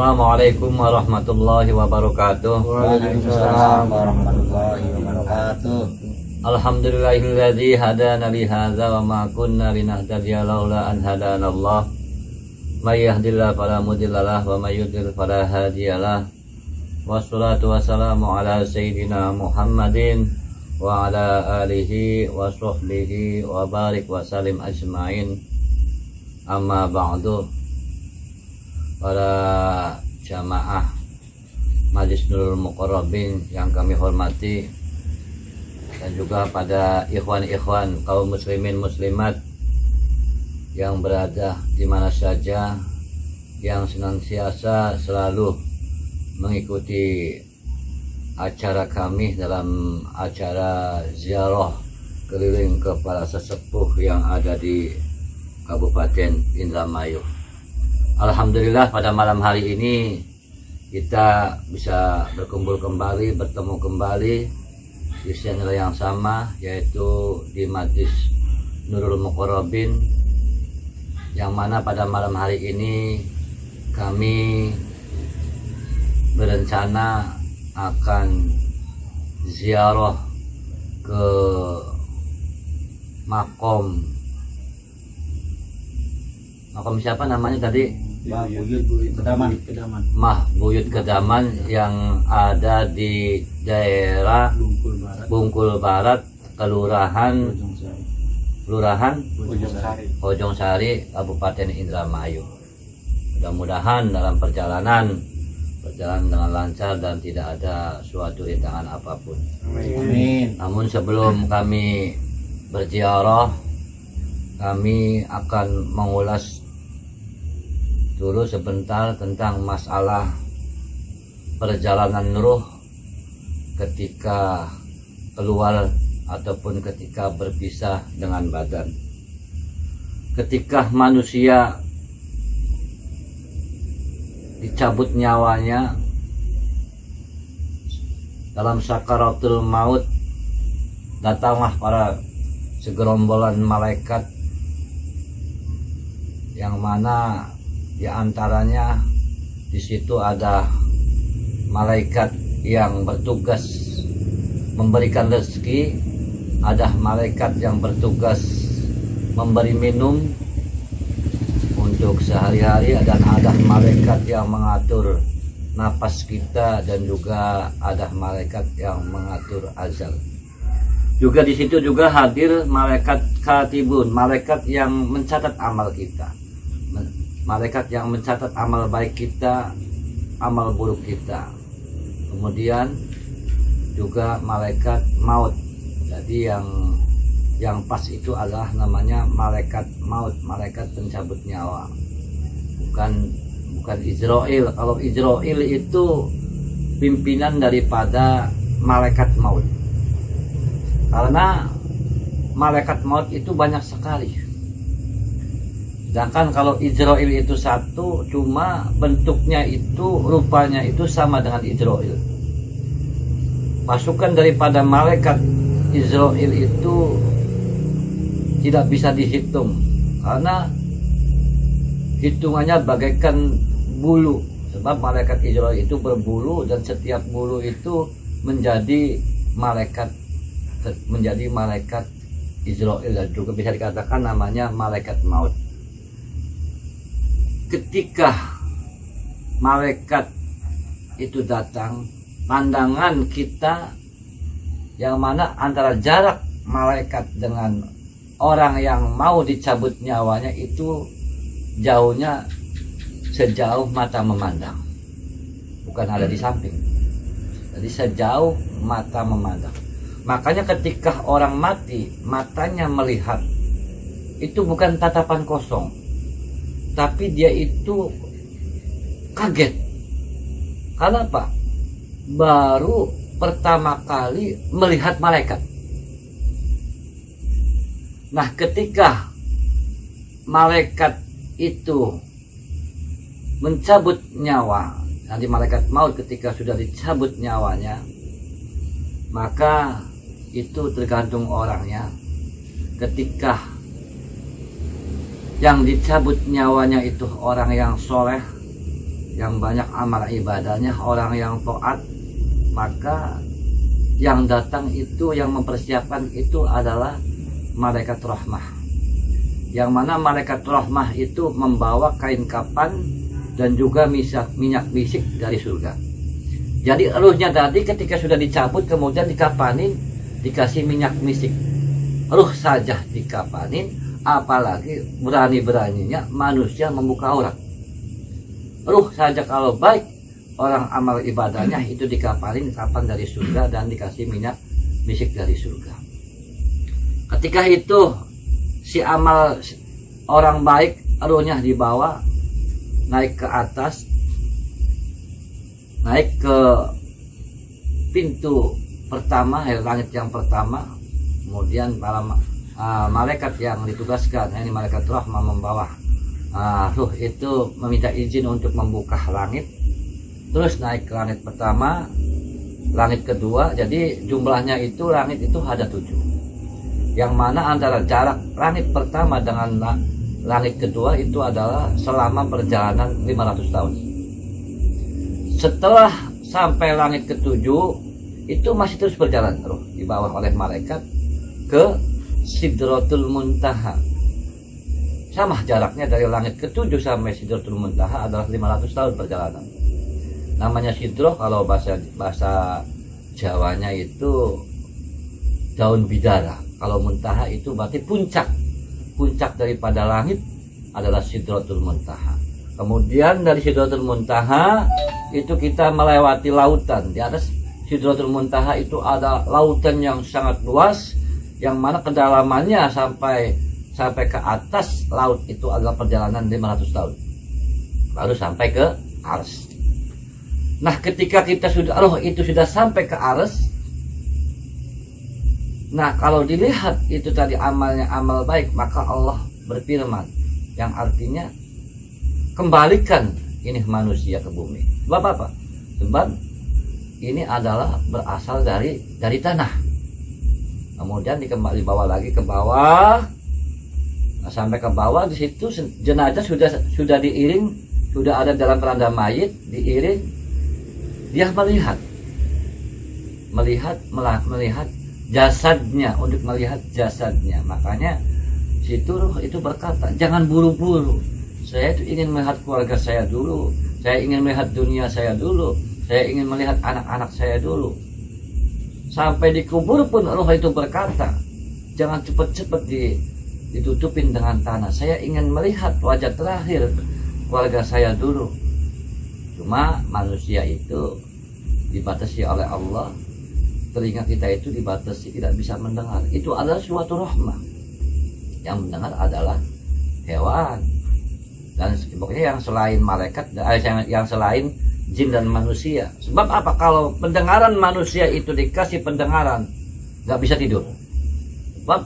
Assalamualaikum warahmatullahi wabarakatuh. Waalaikumsalam warahmatullahi wabarakatuh. Alhamdulillahilladzi hadana li hadza wa ma kunna linahtadiya laula an hadanallah. May yahdihillahu fala mudhillalah wa may yudhlil fala hadiyalah. Wassalatu wassalamu ala sayyidina Muhammadin wa ala alihi wa sahbihi wa barik wa salim ajmain. Amma ba'du. Para jamaah Majelis Nurul Muqarrabin yang kami hormati, dan juga pada ikhwan-ikhwan kaum muslimin muslimat yang berada di mana saja, yang senantiasa selalu mengikuti acara kami dalam acara ziarah keliling kepada sesepuh yang ada di Kabupaten Indramayu. Alhamdulillah pada malam hari ini kita bisa berkumpul kembali, bertemu kembali di channel yang sama, yaitu di Majelis Nurul Muqarrabin, yang mana pada malam hari ini kami berencana akan ziarah ke makom siapa namanya tadi? Mah Buyut Kedaman yang ada di daerah Bungkul Barat, Kelurahan Bojong Sari, Kabupaten Indramayu. Mudah-mudahan dalam perjalanan dengan lancar dan tidak ada suatu rintangan apapun. Amin. Namun sebelum kami berziarah, kami akan mengulas dulu sebentar tentang masalah perjalanan ruh ketika keluar ataupun ketika berpisah dengan badan. Ketika manusia dicabut nyawanya dalam sakaratul maut, datanglah para segerombolan malaikat, yang mana di antaranya di situ ada malaikat yang bertugas memberikan rezeki, ada malaikat yang bertugas memberi minum untuk sehari-hari, dan ada malaikat yang mengatur napas kita, dan juga ada malaikat yang mengatur azal. Juga di situ juga hadir malaikat katibun, malaikat yang mencatat amal kita. Malaikat yang mencatat amal baik kita, amal buruk kita. Kemudian juga malaikat maut. Jadi yang pas itu adalah namanya malaikat maut, malaikat pencabut nyawa. Bukan Israel. Kalau Israel itu pimpinan daripada malaikat maut. Karena malaikat maut itu banyak sekali. Sedangkan kalau Israel itu satu, cuma bentuknya itu, rupanya itu sama dengan Israel. Pasukan daripada malaikat Israel itu tidak bisa dihitung, karena hitungannya bagaikan bulu. Sebab malaikat Israel itu berbulu, dan setiap bulu itu menjadi malaikat Israel, dan juga bisa dikatakan namanya malaikat maut. Ketika malaikat itu datang, pandangan kita yang mana antara jarak malaikat dengan orang yang mau dicabut nyawanya itu jauhnya sejauh mata memandang, bukan ada di samping. Jadi sejauh mata memandang. Makanya ketika orang mati, matanya melihat, itu bukan tatapan kosong, tapi dia itu kaget. Karena apa? Baru pertama kali melihat malaikat. Nah, ketika malaikat itu mencabut nyawa, nanti malaikat maut ketika sudah dicabut nyawanya, maka itu tergantung orangnya. Ketika yang dicabut nyawanya itu orang yang soleh, yang banyak amal ibadahnya, orang yang taat, maka yang datang itu, yang mempersiapkan itu adalah malaikat rahmah. Yang mana malaikat rahmah itu membawa kain kapan dan juga minyak misik dari surga. Jadi ruhnya tadi ketika sudah dicabut kemudian dikapanin, dikasih minyak misik. Ruh saja dikapanin, apalagi berani-beraninya manusia membuka aurat. Ruh saja kalau baik, orang amal ibadahnya itu dikapanin kapan dari surga dan dikasih minyak misik dari surga. Ketika itu si amal orang baik, ruhnya dibawa naik ke atas, naik ke pintu pertama, langit yang pertama. Kemudian para malaikat yang ditugaskan, ini malaikat rahmah membawa ruh itu meminta izin untuk membuka langit, terus naik ke langit pertama, langit kedua. Jadi jumlahnya itu langit itu ada 7, yang mana antara jarak langit pertama dengan langit kedua itu adalah selama perjalanan 500 tahun. Setelah sampai langit ke-7 itu masih terus berjalan, roh dibawa oleh malaikat ke Sidratul Muntaha. Sama jaraknya dari langit ke-7 sampai Sidratul Muntaha adalah 500 tahun perjalanan. Namanya sidroh kalau bahasa Jawanya itu daun bidara. Kalau muntaha itu berarti puncak daripada langit adalah Sidratul Muntaha. Kemudian dari Sidratul Muntaha itu kita melewati lautan. Di atas Sidratul Muntaha itu ada lautan yang sangat luas, yang mana kedalamannya sampai ke atas laut itu adalah perjalanan 500 tahun. Baru sampai ke Ars. Nah, ketika kita roh itu sudah sampai ke Ars, nah kalau dilihat itu tadi amalnya amal baik, maka Allah berfirman yang artinya kembalikan ini manusia ke bumi. Sebab apa? Sebab ini adalah berasal dari tanah. Kemudian dibawa lagi ke bawah. Nah, sampai ke bawah di situ jenazah sudah diiring, sudah ada dalam keranda mayit, diiring. Dia melihat jasadnya, untuk melihat jasadnya. Makanya situ roh itu berkata, jangan buru-buru. Saya itu ingin melihat keluarga saya dulu, saya ingin melihat dunia saya dulu, saya ingin melihat anak-anak saya dulu. Sampai dikubur pun roh itu berkata, jangan cepat-cepat ditutupin dengan tanah. Saya ingin melihat wajah terakhir keluarga saya dulu. Cuma manusia itu dibatasi oleh Allah. Telinga kita itu dibatasi, tidak bisa mendengar. Itu adalah suatu rahmah. Yang mendengar adalah hewan. Dan pokoknya yang selain malaikat, yang selain jin dan manusia. Sebab apa? Kalau pendengaran manusia itu dikasih pendengaran, nggak bisa tidur. Sebab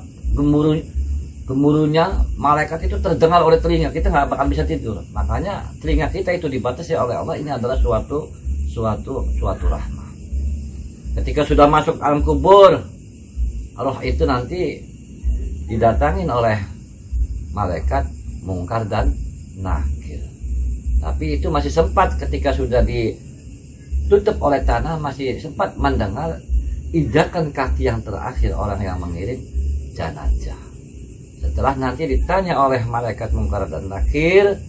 gemuruhnya malaikat itu terdengar oleh telinga, kita nggak bakal bisa tidur. Makanya telinga kita itu dibatasi oleh Allah. Ini adalah suatu rahmah. Ketika sudah masuk alam kubur, roh itu nanti didatangin oleh malaikat Mungkar dan Nakir. Tapi itu masih sempat, ketika sudah ditutup oleh tanah, masih sempat mendengar idakan kaki yang terakhir orang yang mengirim jenazah. Setelah nanti ditanya oleh malaikat Mungkar dan Nakir,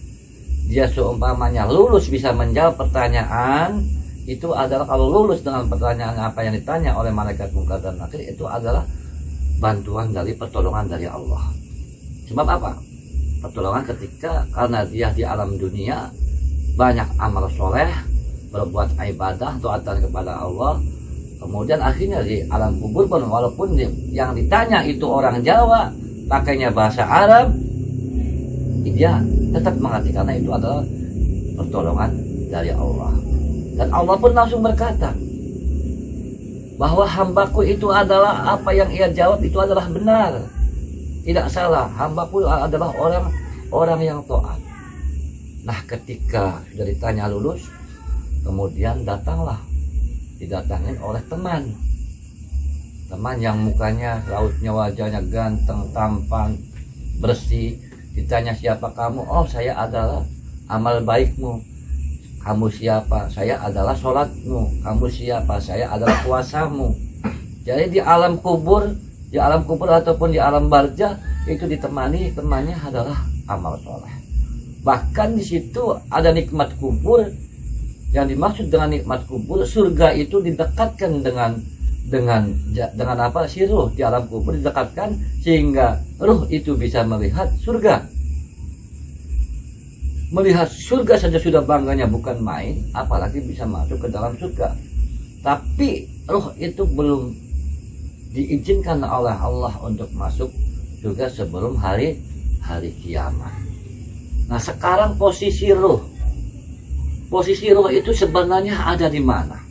dia seumpamanya lulus bisa menjawab pertanyaan. Itu adalah kalau lulus dengan pertanyaan apa yang ditanya oleh malaikat Mungkar dan Nakir, itu adalah bantuan dari pertolongan dari Allah. Sebab apa? Pertolongan ketika karena dia di alam dunia banyak amal soleh, berbuat ibadah, taatan kepada Allah. Kemudian akhirnya di alam kubur pun, walaupun yang ditanya itu orang Jawa, pakainya bahasa Arab, dia tetap mengerti karena itu adalah pertolongan dari Allah. Dan Allah pun langsung berkata bahwa hambaku itu adalah apa yang ia jawab itu adalah benar, tidak salah. Hambaku adalah orang yang taat. Nah, ketika sudah ditanya lulus, kemudian didatangin oleh teman yang mukanya, rautnya, wajahnya ganteng, tampan, bersih. Ditanya, siapa kamu? Oh, saya adalah amal baikmu. Kamu siapa? Saya adalah sholatmu. Kamu siapa? Saya adalah puasamu. Jadi di alam kubur ataupun di alam barzah itu temannya adalah amal soleh. Bahkan di situ ada nikmat kubur. Yang dimaksud dengan nikmat kubur, surga itu didekatkan dengan apa? Si ruh di alam kubur didekatkan sehingga ruh itu bisa melihat surga. Melihat surga saja sudah bangganya bukan main, apalagi bisa masuk ke dalam surga. Tapi ruh itu belum diizinkan oleh Allah untuk masuk surga sebelum hari kiamat. Nah, sekarang posisi ruh itu sebenarnya ada di mana?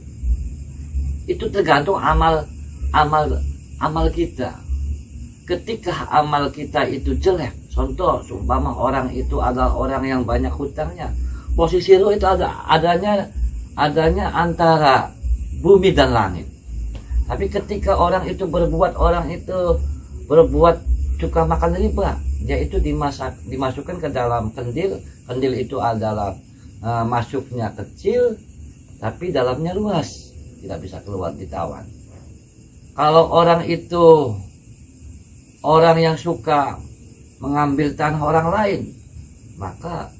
Itu tergantung amal kita. Ketika amal kita itu jelek, contoh, seumpama orang itu adalah orang yang banyak hutangnya, posisi ruh itu adanya antara bumi dan langit. Tapi ketika orang itu berbuat suka makan riba, yaitu dimasukkan ke dalam kendil itu adalah masuknya kecil, tapi dalamnya luas, tidak bisa keluar, ditawan. Kalau orang itu orang yang suka mengambil tanah orang lain, maka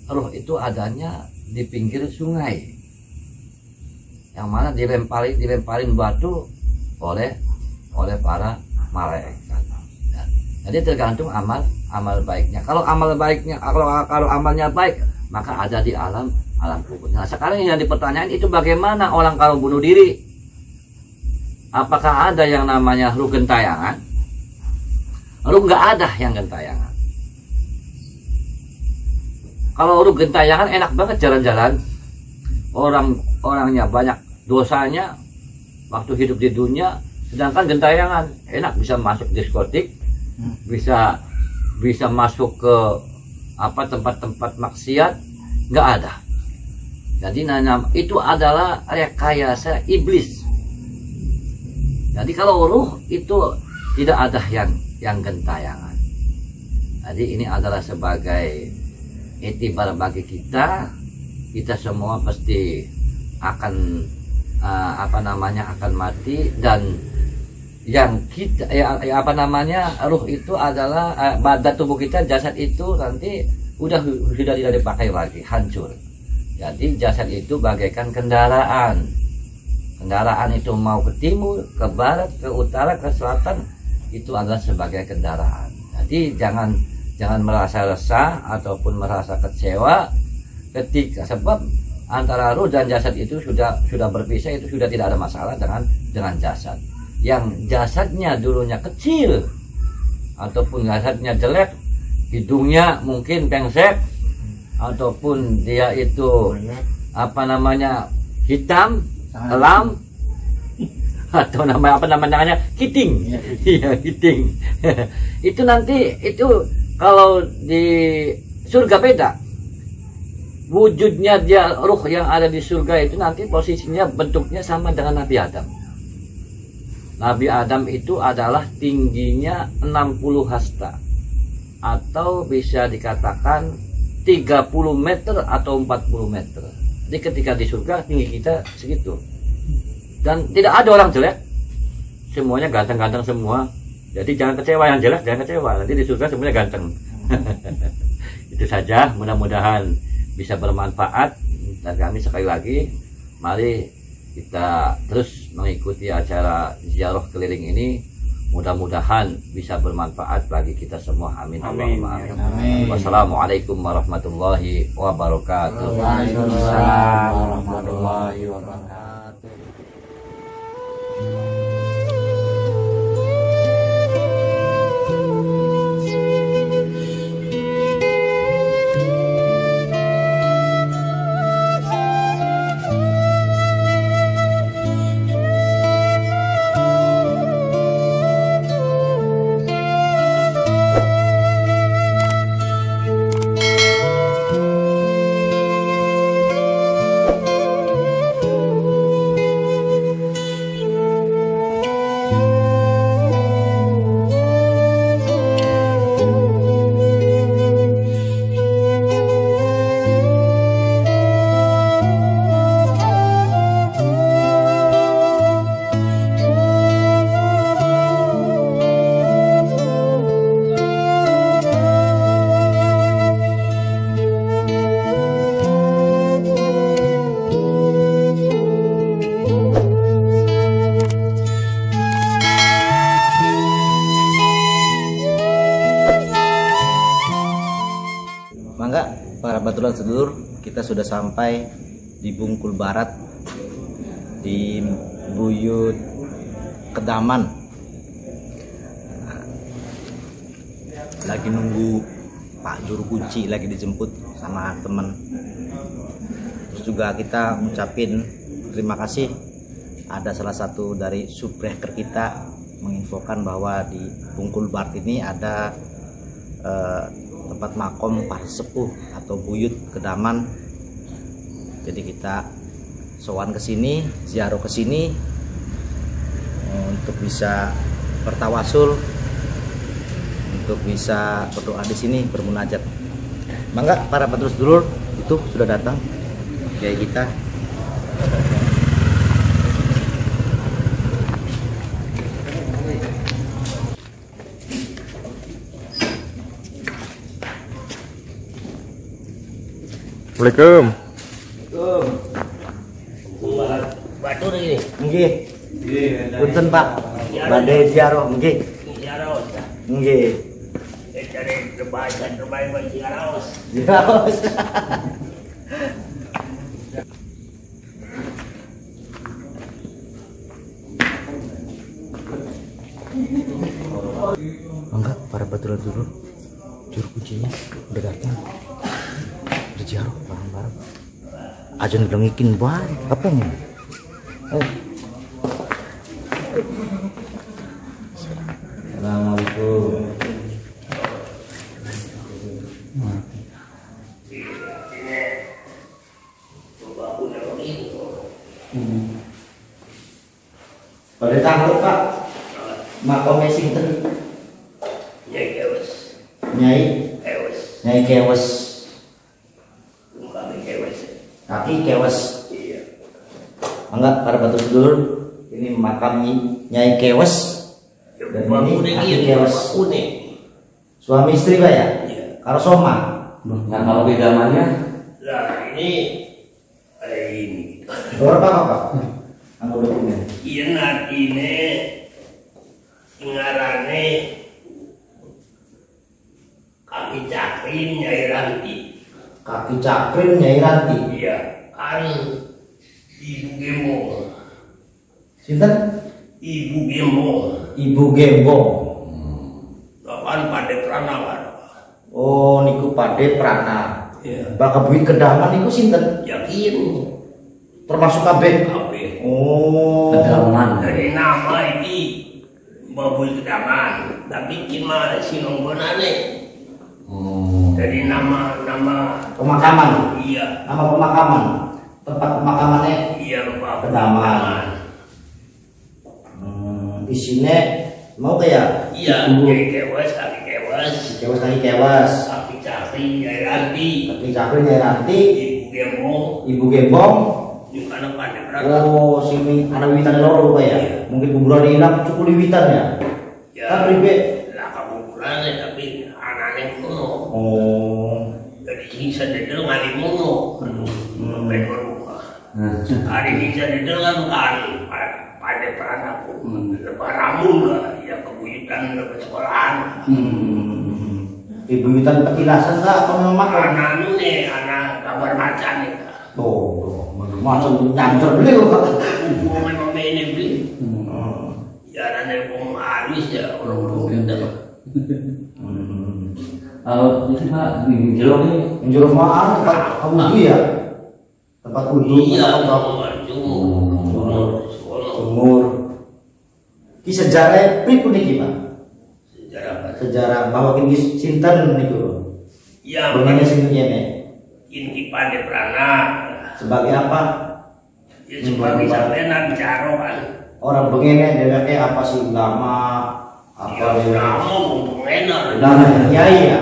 ruh itu adanya di pinggir sungai, yang mana dilemparin batu oleh para malaikat. Jadi tergantung amal baiknya. Kalau amalnya baik, maka ada di alam kubur. Nah, sekarang yang dipertanyakan itu bagaimana orang kalau bunuh diri? Apakah ada yang namanya ruh gentayangan? Ruh nggak ada yang gentayangan. Kalau ruh gentayangan enak banget jalan-jalan. Orangnya banyak dosanya waktu hidup di dunia, sedangkan gentayangan enak, bisa masuk diskotik, bisa masuk ke tempat-tempat maksiat, nggak ada. Jadi itu adalah rekayasa iblis. Jadi kalau ruh itu tidak ada yang gentayangan. Jadi ini adalah sebagai itibar bagi kita semua pasti akan akan mati, dan yang kita ruh itu adalah badan tubuh kita, jasad itu nanti sudah tidak dipakai lagi, hancur. Jadi jasad itu bagaikan kendaraan itu mau ke timur, ke barat, ke utara, ke selatan, itu adalah sebagai kendaraan. Jadi jangan merasa resah ataupun merasa kecewa ketika, sebab antara ruh dan jasad itu sudah berpisah, itu sudah tidak ada masalah dengan jasad. Yang jasadnya dulunya kecil ataupun jasadnya jelek, hidungnya mungkin pengsek, ataupun dia itu hitam, kelam, atau namanya kiting. Iya, kiting. Itu nanti kalau di surga beda. Wujudnya dia, ruh yang ada di surga itu nanti posisinya, bentuknya sama dengan Nabi Adam. Nabi Adam itu adalah tingginya 60 hasta, atau bisa dikatakan 30 meter atau 40 meter. Jadi ketika di surga tinggi kita segitu. Dan tidak ada orang jelek, semuanya ganteng-ganteng semua. Jadi jangan kecewa yang jelek, jangan kecewa. Nanti di surga semuanya ganteng. Itu saja, mudah-mudahan bisa bermanfaat. Dan kami sekali lagi, mari kita terus mengikuti acara ziarah keliling ini. Mudah-mudahan bisa bermanfaat bagi kita semua. Amin. Amin. Amin. Wassalamualaikum warahmatullahi wabarakatuh. Waalaikumsalam warahmatullahi wabarakatuh. Batulur sedulur, kita sudah sampai di Bungkul Barat di Buyut Kedaman. Lagi nunggu Pak Juru Kunci, lagi dijemput sama teman. Terus juga kita ngucapin terima kasih, ada salah satu dari subbreaker kita menginfokan bahwa di Bungkul Barat ini ada tempat makom para sepuh atau buyut Kedaman. Jadi kita sowan ke sini, ziarah ke sini untuk bisa bertawasul, untuk bisa berdoa di sini, bermunajat. Mangga para peterus dulur itu sudah datang kayak kita. Assalamualaikum. Batur ini. Nggih. Punten Pak. Badhe ziarah nggih. Nggih. Cari terbaik bagi Araus. Enggak, para baturan dulu. Juru kuncinya udah datang. Udah ziarah bareng-bareng. Ajan ngelengikin bae, apa nih? Assalamualaikum. Pada tanggal Pak, makomnya sinten? Nyai Kewes. Nyai Kewes. Nyai Kewes. Kami Kewes. Kaki Kewes. Iya. Enggak, para batu sedulur, ini makam Nyai Kewes. Dan ini Kaki Kewes. Suami istri Pak ya? Iya. Karo Soma. Nah kalau idamannya Nah ini Berapa Pak? Anggo dokumen. iya ini ngarane kaki cakrim Nyai Ranti. Kaki Cakrim Nyai Ranti. Iya, kan Ibu Gemo. Sinten? Ibu Gemo. Ibu Gembong. Kan pada Prana kan. Oh, niku Pade Prana. Iya. Bakal Buyut Kedaman niku sinten? Yakin. Termasuk kabeh. Apa? Oh. Kedaman. Dari nama ini Babuy Kedaman, tapi kima sinonggonane. Dari nama Pemakaman. iya Nama pemakaman. Tempat pemakamannya iya Babuy Kedaman. Di sini mau kayak Iya, Nyai Kewes, kaki Kewes, Kewes lagi Kewes. kaki Cakri, Nyai Ranti, Kaki Cakrim Nyai Ranti. Ibu Gembong, Ibu Gembong. yung anak pandai berapa? Oh, sini ada wiwitan loro Pak ya? Mungkin kuburan hilang cukup wiwitan ya? Ya, Kan ribet. lah kabuburannya tapi anaknya kuno. Oh. Dari sini sededel ngali muno. Bekor rumah. Hari ini sededel kan pada peranaku. Lebaramun lah, ya kebuyutan ke sekolahan. Ibu wiwitan petilasan tak atau memang makam? Anak nu nih, anak kabar macan nih. Oh, macam nyantor beliau Pak. Hukum memang ini beli. Ya ada hukum habis ya orang kita. Kalau itu Pak, di jeruk ini Menjurus maaf tempat wudhu ya? Tempat wudhu, Iya, tempat sumur. Ki sejarah pripun niki Pak? Sejarah apa? Sejarah bahwa kini sinten niku. Ya, Bagaimana sinten nyene? ini pada perana. Sebagai apa? Ya sebagai sampai bicara kan. Orang begini DWP apa sih ulama apa Ya dia? kamu untuk enak. Ulama kiai ya?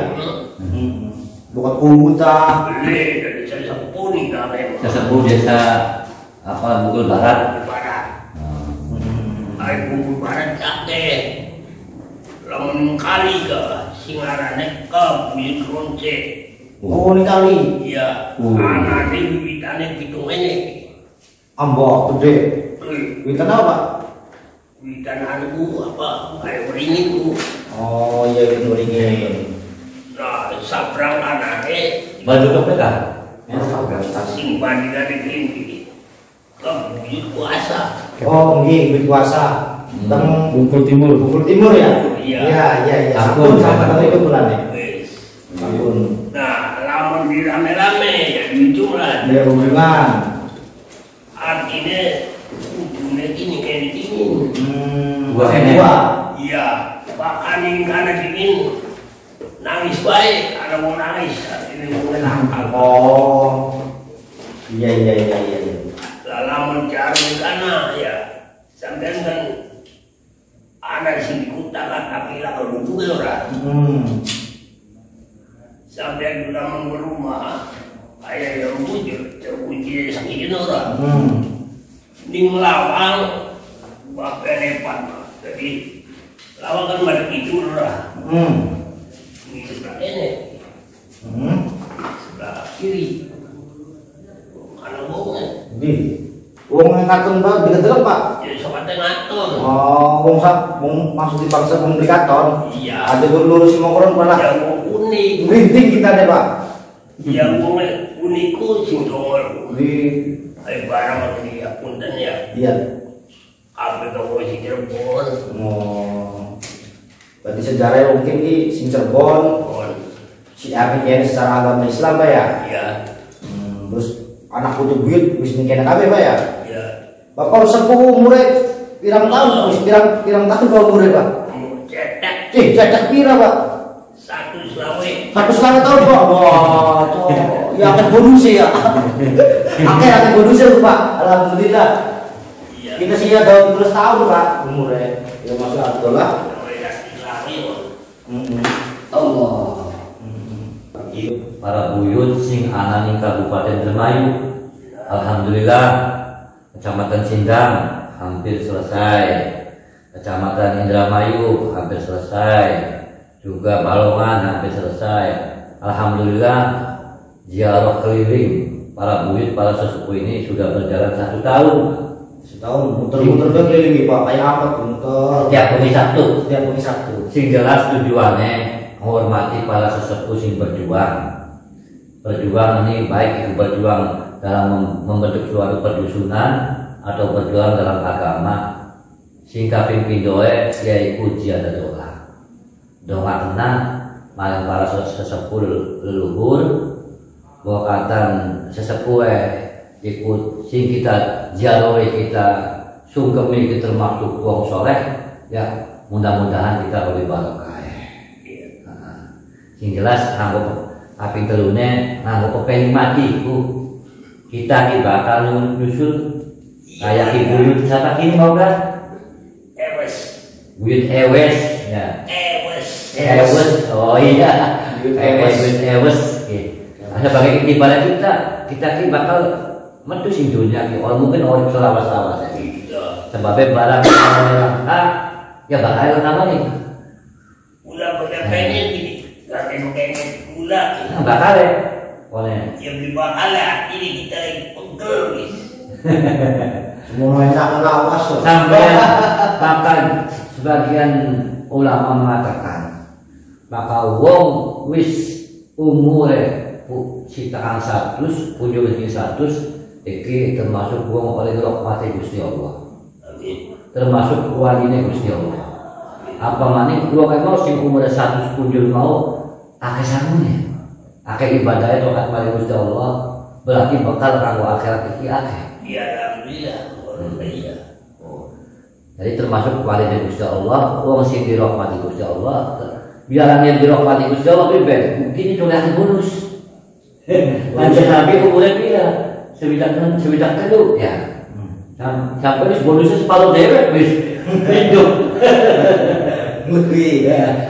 Bukan kubuta. Beli dari saya sepuh nih kami. sesepuh desa apa Bungkul Barat. Barat. Ayo bumbu barat kakek. Lamun kali ke singarane ke buyut ronce. Oh ini kali. Iya. Anak ini wiwitannya pitung ini. Ambok gede. Witan apa? Wiwitan anakku apa? Kayak beringin ku. Oh iya witan beringin. Nah, sabrang anaknya Baju mereka. Simpan dari ini. Kebuyut puasa. Oh, nggih, puasa. Teng Bungkul Timur. Bungkul Timur ya? Iya. Iya. Ampun, Sampai itu bulan ya. Wes. Ampun. Nah, lamun di rame-rame ya jumlah. Dia hubungan. Artinya ujungnya ini kayak dingin. Dua. Iya, bahkan yang karena dingin nangis baik, ada mau nangis, ini mau menangkal. Oh. Iya. Lalu mencari karena ya sampai kan ada sih dikutakan tapi lah kalau juga orang. Sampai sudah mau rumah, ayah yang terpuji segini orang. Ini melawang, bapak lepas, jadi lawang kan pada tidur lah. Ini sebelah ini, sebelah kiri. Karena bohongnya. Di. Wong ngaton Pak, digedelep Pak. Ya sobatnya ngatur. Oh, wong maksud dipaksa wong beli katon. Iya. Ada lurus mongkron pernah. Ya mau unik. Rinting kita deh Pak. Ya mau unikku sing dongol. Di Ay barang ini ya punten ya. iya. Apa dongol si Cirebon. Oh. Berarti sejarahnya mungkin di sing Cirebon, si Abi kayaknya secara agama Islam Pak ya. Iya. Terus anak putu buyut wis nikah kabeh Pak ya. Iya. Bapak sepuh umure pirang tahun, wis pirang tahun Pak umure Pak. Cetak Cetak pira Pak? 100 tahun Pak. Wah, tuh. Ya akan bonus ya. Akan bonus Pak. Alhamdulillah. Iya. Kita sih ada terus tahun Pak umurnya. Ya masuk Abdullah. Allah. Para buyut sing ana ning Kabupaten Indramayu. Alhamdulillah Kecamatan Sindang hampir selesai. Kecamatan Indramayu hampir selesai. Juga Balongan hampir selesai. Alhamdulillah ziarah keliling para buyut, para sesepuh ini sudah berjalan 1 tahun. Setahun muter-muter keliling Pak. Kayak apa muter? Setiap hari Sabtu. Setiap hari Sabtu. Sing jelas tujuannya menghormati para sesepuh sing berjuang. Berjuang ini baik itu berjuang dalam membentuk suatu perdusunan atau berjuang dalam agama. Sing kaping pindoe yaitu jiada doa. Doa kena marang para sesepuh leluhur, bokatan sesepuh ikut sing kita ziarahi, kita sungkemi, kita termasuk wong soleh ya, mudah-mudahan kita lebih barokah. Sing jelas nganggo kaping telune nganggo pepeng mati ku kita ki bakal nyusul kayak buyut siapa kini mau kan? Buyut ewes ya. Ewes. Oh iya. Buyut ewes. Ada bagai ibarat kita ki bakal metu sing dunia ki mungkin orang selawas-lawas ya. Sebabnya barang langka ya bakal nama nih. Ulah pengen gula. Bakal ya. Oleh. Ya beli bakal ya, ini kita pegel wis. Semua enak lawas Sampai bahkan sebagian ulama mengatakan bakal wong wis umure citaan 100 punjul 100 iki termasuk wong oleh rahmati Gusti Allah. Amin. Termasuk waline Gusti Allah. Apa maning wong mau sing umure 100 punjul mau akeh sangune. Akeh ibadahnya tokat mari Gusti Allah, berarti bakal kanggo akhirat iki akeh. Ya alhamdulillah. Iya. Jadi termasuk waline Gusti Allah, wong sing dirahmati Gusti Allah, biarane dirahmati Gusti Allah ben mungkin itu lagi bonus. Lanjut Nabi umurnya pira? Sewidak telu ya. Sampai wis bonusnya separuh dewek wis hidup. Lebih Ya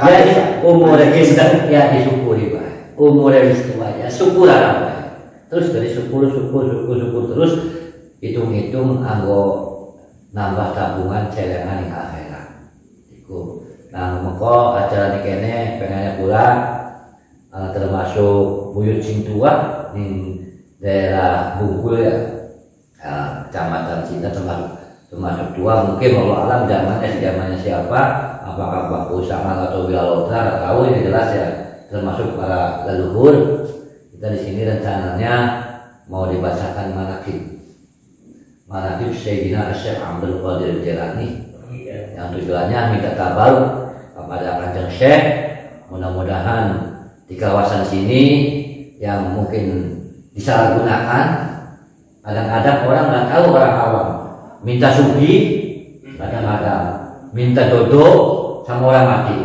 umurnya kita ya disyukuri Pak. Umurnya wis tua ya syukur Pak. Terus dari syukur terus hitung-hitung anggo nambah tabungan celengan yang akhirat. Iku. Nah, mengko acara kene pengennya pula termasuk buyut sing tua di daerah Bungkul ya. Kecamatan Cinta termasuk tua mungkin Allah alam zamannya siapa, apakah Pak Usaman atau Wilalota tahu, ini jelas ya termasuk para leluhur dari sini rencananya mau dibacakan manaqib Sayyidina Syekh Abdul Qadir Jailani, yang tujuannya minta kabar kepada Kanjeng Syekh, mudah-mudahan di kawasan sini yang mungkin disalahgunakan. Kadang-kadang orang nggak tahu, orang awam minta sugi, kadang-kadang minta jodoh sama orang mati.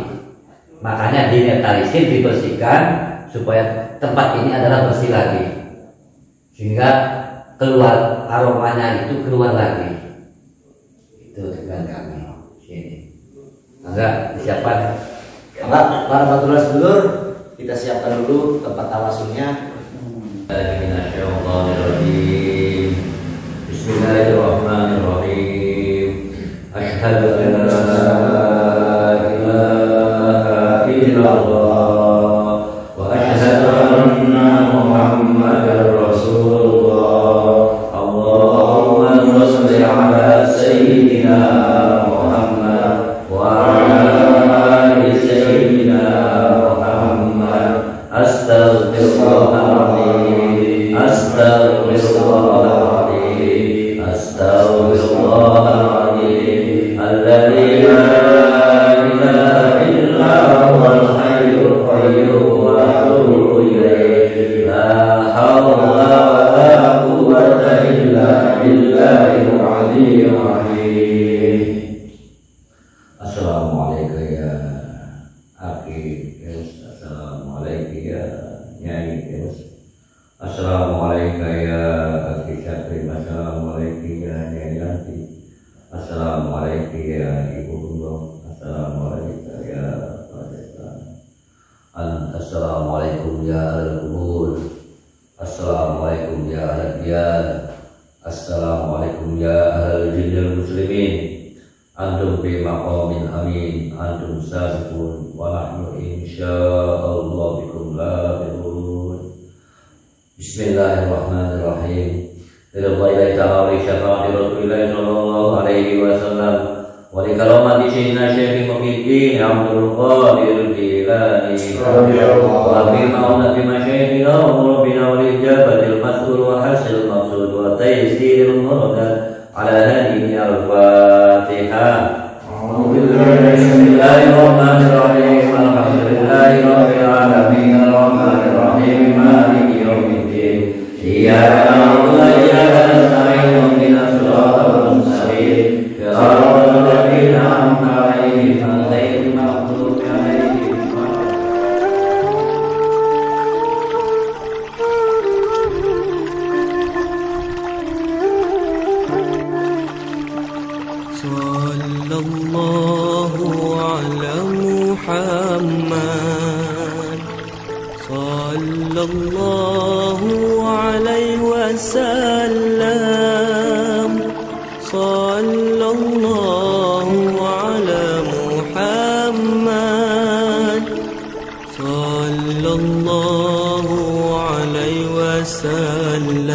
Makanya dinetralisir, dibersihkan supaya tempat ini adalah bersih lagi, sehingga keluar aromanya itu keluar lagi. Itu tujuan kami sini. Maka disiapkan. Maka para baturan sedulur, kita siapkan dulu tempat tawasulnya. Bismillahirrahmanirrahim. Asyhadu an la ilaha illallah wa asyhadu anna Muhammadar Rasulullah. Allahumma shalli ala sayyidina Muhammad wa ala ali sayyidina Muhammad. Astaghfirullahaladzim, astaghfirullahaladzim, astaghfirullahaladzim. Alladzi la ilaha illa huwal hayyul qayyum wa atubu ilaihi. La haula wa la quwwata illa billahil aliyyil azim. Assalamualaikum ya akhi. Assalamualaikum ya Nyai. Assalamualaikum ya akhi Syafri. Assalamualaikum ya Nyai Yanti. Assalamualaikum ya Ibu Gunung. Assalamualaikum ya Pakistan. Assalamualaikum ya Al-Qubur. Assalamualaikum ya Al-Diyar. Assalamualaikum ya Al-Jinnil Muslimin. Antum bi maqamin amin, antum sabiqun wa nahnu insyaallah bikum lahiqun. Bismillahirrahmanirrahim. Lillahi ta'ala wa syafa'ati Rasulillah sallallahu alaihi wasallam wa li karamati sayyidina Syekh Muhyiddin Abdul Qadir Jailani wa bi ma'unati masyayikhina wa murabbina wal ijabatil mas'ul wa hasil maqsud wa taysiril murad ala hadihi al-Fatihah. Bismillahirrahmanirrahim. Alhamdulillahi rabbil alamin, arrahmanir rahim, maliki yaumiddin. Iyyaka na'budu wa iyyaka nasta'in, ihdinas siratal mustaqim, siratal ladzina an'amta 'alaihim ghairil maghdubi 'alaihim. Sallallahu ala Muhammad, sallallahu alaihi wasallam, sallallahu ala Muhammad, sallallahu alaihi wasallam,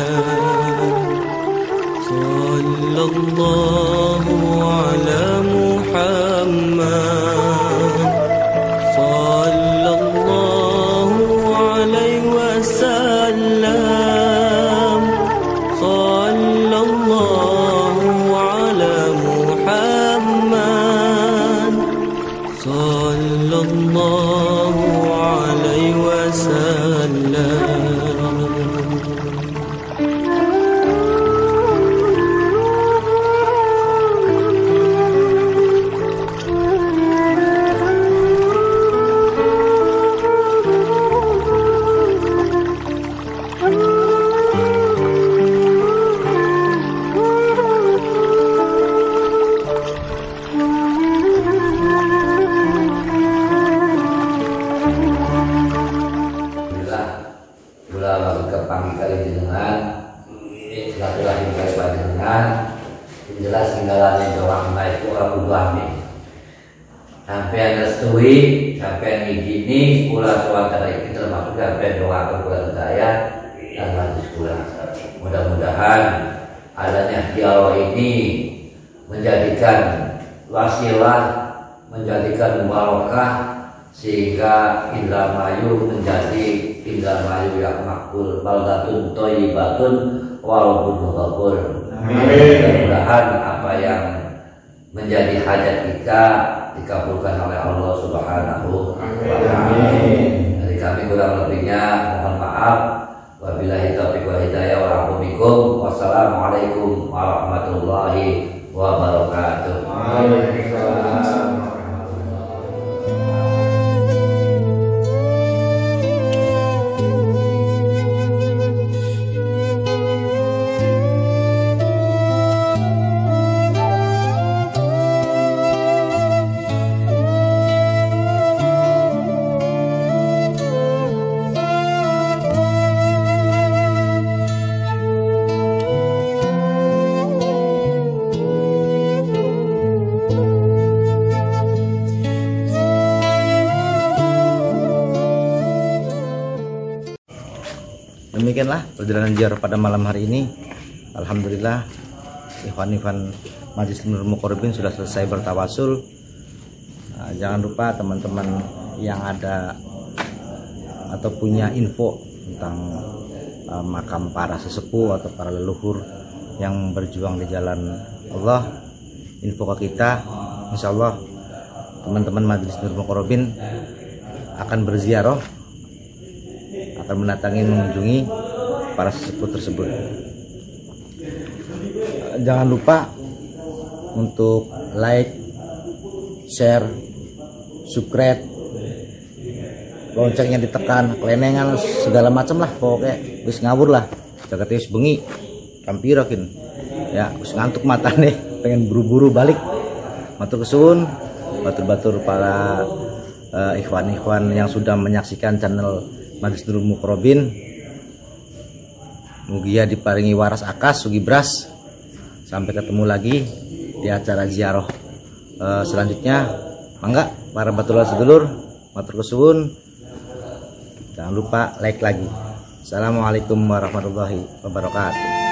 sallallahu ala Muhammad, sallallahu alaihi wasallam, sallallahu ala Muhammad, sallallahu alaihi wasallam. Jelas tinggalannya doang naik orang ubahnya sampai restui sampai ngijini pula suantara ini termasuk sampai doa kepada saya dan majlis pula. Mudah-mudahan adanya dialog ini menjadikan wasilah, menjadikan barokah sehingga Indramayu menjadi Indramayu yang makbul, baldatun thayyibatun walaupun ghafur. Mudah-mudahan apa yang menjadi hajat kita dikabulkan oleh Allah Subhanahu wa taala. Dari kami kurang lebihnya mohon maaf. Wabillahi taufiq wal hidayah wa a'udzu bikum. Wassalamualaikum warahmatullahi wabarakatuh. Waalaikumsalam. Demikianlah perjalanan ziarah pada malam hari ini. Alhamdulillah ikhwan-ikhwan Majelis Nur Muqarrabin sudah selesai bertawasul. Jangan lupa teman-teman yang ada atau punya info tentang makam para sesepuh atau para leluhur yang berjuang di jalan Allah, info ke kita. Insya Allah teman-teman Majelis Nur Muqarrabin akan berziarah, akan mengunjungi para sesepuh tersebut. Jangan lupa untuk like, share, subscribe, loncengnya ditekan, kelenengan segala macam lah, pokoknya wis ngawur lah. Jaga wis bengi, kampirakin. Ya, wis ngantuk mata nih, pengen buru-buru balik. Matur kesuwun, batur-batur para ikhwan-ikhwan yang sudah menyaksikan channel Majelis Nur Muqarrabin. Mugia diparingi waras akas sugi bras. Sampai ketemu lagi di acara ziarah selanjutnya. Mangga para batulah sedulur, matur kesuwun. Jangan lupa like lagi. Assalamualaikum warahmatullahi wabarakatuh.